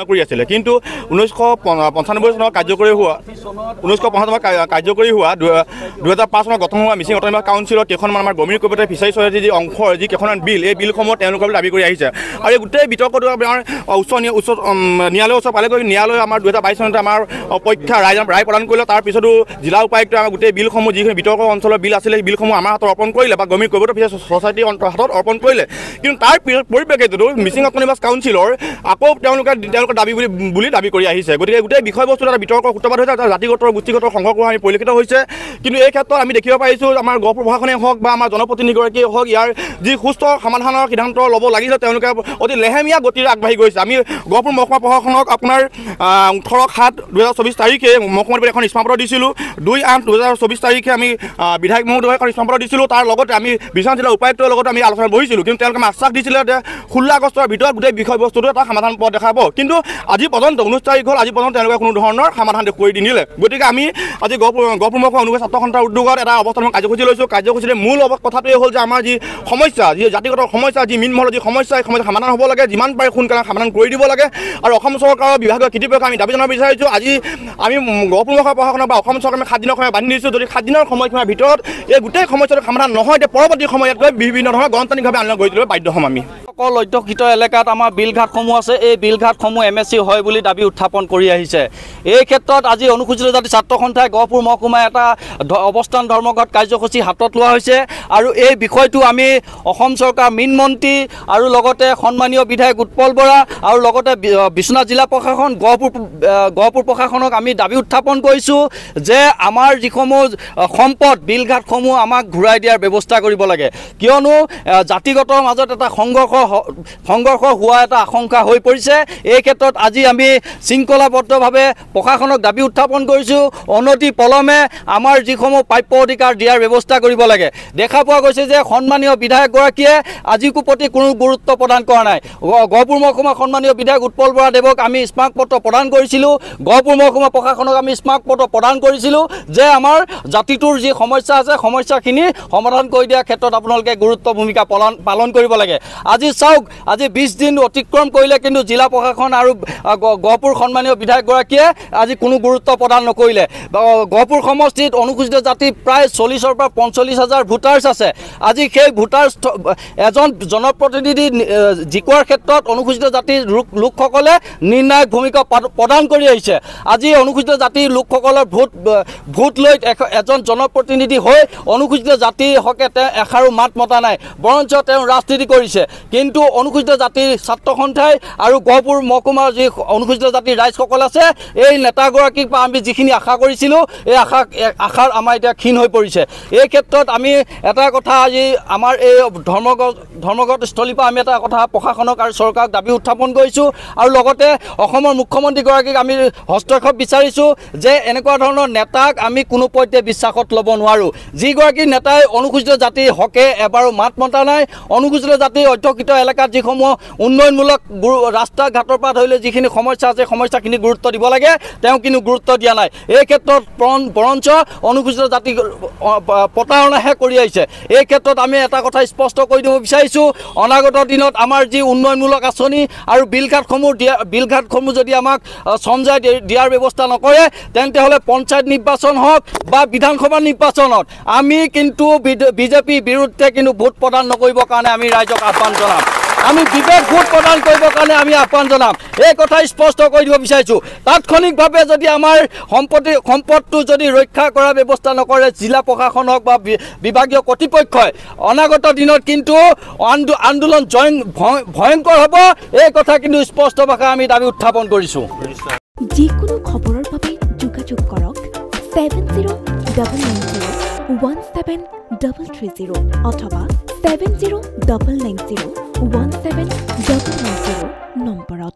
কৰি আছিল কিন্তু 1995 চনত কাৰ্যকৰী হোৱা 2005 চনত গঠন হোৱা মিচিং অট'নমাছ কাউন্সিলৰ কেইখনমান আমাৰ গভীৰ কবিতা ফিচাৰী চৰাইৰ যি অংশৰ যি কেইখনমান বিল এই বিলসমূহ তেওঁলোকে দাবী কৰি আহিছে আৰু এই গোটেই বিতৰ্কটো আমাৰ উচ্চ ন্যায়ালয়ৰ ওচৰ পালেগৈ ন্যায়ালয়ে আমাৰ 2022 চনতে আমাৰ পক্ষা ৰায় প্ৰদান কৰিলে তাৰ পিছতো জিলা উপায়ুক্তই আমাৰ গোটেই বিলসমূহ যিখিনি বিতৰ্ক অঞ্চলৰ বিল আছিলে সেই বিলসমূহ আমাৰ হাতত অৰ্পণ কৰিলে বা গভীৰ কবিতা ফিচাৰী ছ'চাইটিৰ হাতত অৰ্পণ কৰিলে কিন্তু তাৰ পৰিপ্ৰেক্ষিততো মিচিং অট'নমাছ কাউন্সিলৰ আকৌ তেওঁলোকে দাবী বুলি দাবী কৰি আহিছে গতিকে গোটেই বিষয়বস্তুটো এটা বিতৰ্কৰ সূত্ৰপাত হৈছে জাতিগত গোষ্ঠীগত সংঘৰ্ষ আমি পৰিলক্ষিত হৈছে কিন্তু এই ক্ষেত্ৰত আমি দেখিব পাৰিছোঁ আমাৰ গহপুৰ প্ৰশাসনেই হওক বা আমাৰ জনপ্ৰতিনিধিগৰাকীয়ে হওক ইয়াৰ যি সুস্থ সমাধানৰ সিদ্ধান্ত ল'ব লাগিছে তেওঁলোকে অতি লেহেমীয়া গতিৰে আগবাঢ়ি গৈছে আমি গহপুৰ মহকুমা প্ৰশাসনক আপোনাৰ 18/7/2024 তাৰিখে মহকুমাত এখন স্মাৰকপত্ৰ দিছিলোঁ 2/8/2024 তাৰিখে আমি বিধায়ক মহোদয়ক এখন স্মাৰকপত্ৰ দিছিলোঁ তাৰ লগতে আমি বিশ্বনাথ জিলা উপায়ুক্তৰ লগত আমি আলোচনা বহিছিলোঁ কিন্তু তেওঁলোকে আশ্বাস দিছিলে যে 16 আগষ্টৰ ভিতৰত গোটেই বিষয়বস্তুটো এটা সমাধান পথ দেখাব কিন্তু আজি পৰ্যন্ত 19 তাৰিখ হ'ল আজি পৰ্যন্ত তেওঁলোকে কোনো ধৰণৰ সমাধান কৰি নিদিলে গতিকে আমি আজি গহপুৰ মহকুমা অনুগত ছাত্ৰ সন্থাৰ উদ্যোগত এটা অৱস্থান কাৰ্যসূচী লৈছোঁ কাৰ্যসূচীৰে মূল কথাটোৱে হ'ল যে আমাৰ যি সমস্যা যি জাতিগত সমস্যা যি মীন মহলৰ যি সমস্যা এই সমস্যা সমাধান হ'ব লাগে যিমান পাৰে সোনকালে সমাধান কৰি দিব লাগে আৰু অসম চৰকাৰৰ বিভাগীয় কৰ্তৃপক্ষক আমি দাবী জনাব বিচাৰিছোঁ আজি আমি গহপুৰ মহকুমা প্ৰশাসনৰ বা অসম চৰকাৰে 7 দিনৰ সময় বান্ধি দিছোঁ যদি 7 দিনৰ সময়সীমাৰ ভিতৰত এই গোটেই সমস্যাটো সমাধান নহয় তেতিয়া পৰৱৰ্তী সময়ত গৈ বিভিন্ন ধৰণৰ গণতান্ত্ৰিকভাৱে আন্দোলন কৰি তুলিবলৈ বাধ্য হ'ম আমি সকল অধ্যুষিত এলেকাত আমাৰ বিলঘাটসমূহ আছে এই বিলঘাটসমূহ MSC হয় বুলি দাবী উত্থাপন কৰি আহিছে এই ক্ষেত্ৰত আজি অনুসূচিত জাতি ছাত্ৰ সন্থাই গহপুৰ মহকুমাৰ এটা অৱস্থান ধৰ্মঘট কাৰ্যসূচী হাতত লোৱা হৈছে আৰু এই বিষয়টো আমি অসম চৰকাৰ মীন মন্ত্ৰী আৰু লগতে সন্মানীয় বিধায়ক উৎপল বৰা আৰু লগতে বিশ্বনাথ জিলা প্ৰশাসন গহপুৰ প্ৰশাসনক আমি দাবী উত্থাপন কৰিছোঁ যে আমাৰ যিসমূহ সম্পদ বিলঘাটসমূহ আমাক ঘূৰাই দিয়াৰ ব্যৱস্থা কৰিব লাগে কিয়নো জাতিগতৰ মাজত এটা সংঘৰ্ষ হোৱা এটা আশংকা হৈ পৰিছে এই ক্ষেত্ৰত আজি আমি শৃংখলাবদ্ধভাৱে প্ৰশাসনক দাবী উত্থাপন কৰিছোঁ অনতি পলমে আমাৰ যিসমূহ প্ৰাপ্য অধিকাৰ দিয়াৰ ব্যৱস্থা কৰিব লাগে দেখা পোৱা গৈছে যে সন্মানীয় বিধায়কগৰাকীয়ে আজিকো প্ৰতি কোনো গুৰুত্ব প্ৰদান কৰা নাই গহপুৰ মহকুমা সন্মানীয় বিধায়ক উৎপল বৰা দেৱক আমি স্মাৰকপত্ৰ প্ৰদান কৰিছিলোঁ গহপুৰ মহকুমা প্ৰশাসনক আমি স্মাৰকপত্ৰ প্ৰদান কৰিছিলোঁ যে আমাৰ জাতিটোৰ যি সমস্যা আছে সমস্যাখিনি সমাধান কৰি দিয়াৰ ক্ষেত্ৰত আপোনালোকে গুৰুত্ব ভূমিকা পালন কৰিব লাগে আজি চাওক আজি 20 দিন অতিক্ৰম কৰিলে কিন্তু জিলা প্ৰশাসন আৰু গহপুৰ সন্মানীয় বিধায়কগৰাকীয়ে আজি কোনো গুৰুত্ব প্ৰদান নকৰিলে গহপুৰ সমষ্টিত অনুসূচিত জাতি প্ৰায় 40 পৰা 45,000 ভোটাৰ্ছ আছে আজি সেই ভোটাৰ্ছ এজন জনপ্ৰতিনিধি জিকোৱাৰ ক্ষেত্ৰত অনুসূচিত জাতিৰ লোকসকলে নিৰ্ণায়ক ভূমিকা প্ৰদান কৰি আহিছে আজি অনুসূচিত জাতিৰ লোকসকলৰ ভোট লৈ এজন জনপ্ৰতিনিধি হৈ অনুসূচিত জাতিৰ হকে তেওঁ এষাৰো মাত মতা নাই বৰঞ্চ তেওঁ ৰাজনীতি কৰিছে কিন্তু অনুসূচিত জাতিৰ ছাত্ৰ সন্থাই আৰু গহপুৰ মহকুমাৰ যি অনুসূচিত জাতিৰ ৰাইজসকল আছে এই নেতাগৰাকীক বা আমি যিখিনি আশা কৰিছিলোঁ এই আশাৰ আমাৰ এতিয়া ক্ষীণ হৈ পৰিছে এই ক্ষেত্ৰত আমি এটা কথা আজি আমাৰ এই ধৰ্মঘট স্থলীৰ পৰা আমি এটা কথা প্ৰশাসনক আৰু চৰকাৰক দাবী উত্থাপন কৰিছোঁ আৰু লগতে অসমৰ মুখ্যমন্ত্ৰীগৰাকীক আমি হস্তক্ষেপ বিচাৰিছোঁ যে এনেকুৱা ধৰণৰ নেতাক আমি কোনো পৰ্যায়ত বিশ্বাসত ল'ব নোৱাৰোঁ যিগৰাকী নেতাই অনুসূচিত জাতিৰ হকে এবাৰো মাত মতা নাই অনুসূচিত জাতিৰ অধ্যুষিত এলেকাত যিসমূহ উন্নয়নমূলক ৰাস্তা ঘাটৰ পৰা ধৰি লৈ যিখিনি সমস্যা আছে সমস্যাখিনি গুৰুত্ব দিব লাগে তেওঁ কিন্তু গুৰুত্ব দিয়া নাই এই ক্ষেত্ৰত বৰঞ্চ অনুসূচিত জাতি প্ৰতাৰণাহে কৰি আহিছে এই ক্ষেত্ৰত আমি এটা কথা স্পষ্ট কৰি দিব বিচাৰিছোঁ অনাগত দিনত আমাৰ যি উন্নয়নমূলক আঁচনি আৰু বিলঘাটসমূহ যদি আমাক সমজাই দিয়াৰ ব্যৱস্থা নকৰে তেন্তে হ'লে পঞ্চায়ত নিৰ্বাচন হওক বা বিধানসভা নিৰ্বাচনত আমি কিন্তু বিজেপিৰ বিৰুদ্ধে কিন্তু ভোট প্ৰদান নকৰিবৰ কাৰণে আমি ৰাইজক আহ্বান জনাম আমি বিবেক ভোট প্ৰদান কৰিবৰ কাৰণে আমি আহ্বান জনাম এই কথা স্পষ্ট কৰি দিব বিচাৰিছোঁ তাৎক্ষণিকভাৱে যদি আমাৰ সম্পদটো যদি ৰক্ষা কৰাৰ ব্যৱস্থা নকৰে জিলা প্ৰশাসনক বা বিভাগীয় কৰ্তৃপক্ষই অনাগত দিনত কিন্তু আন্দোলন ভয়ংকৰ হ'ব এই কথা কিন্তু স্পষ্ট ভাষাত আমি দাবী উত্থাপন কৰিছোঁ যিকোনো খবৰৰ বাবে যোগাযোগ কৰক 7099017330 অথবা 7099017390 নম্বৰত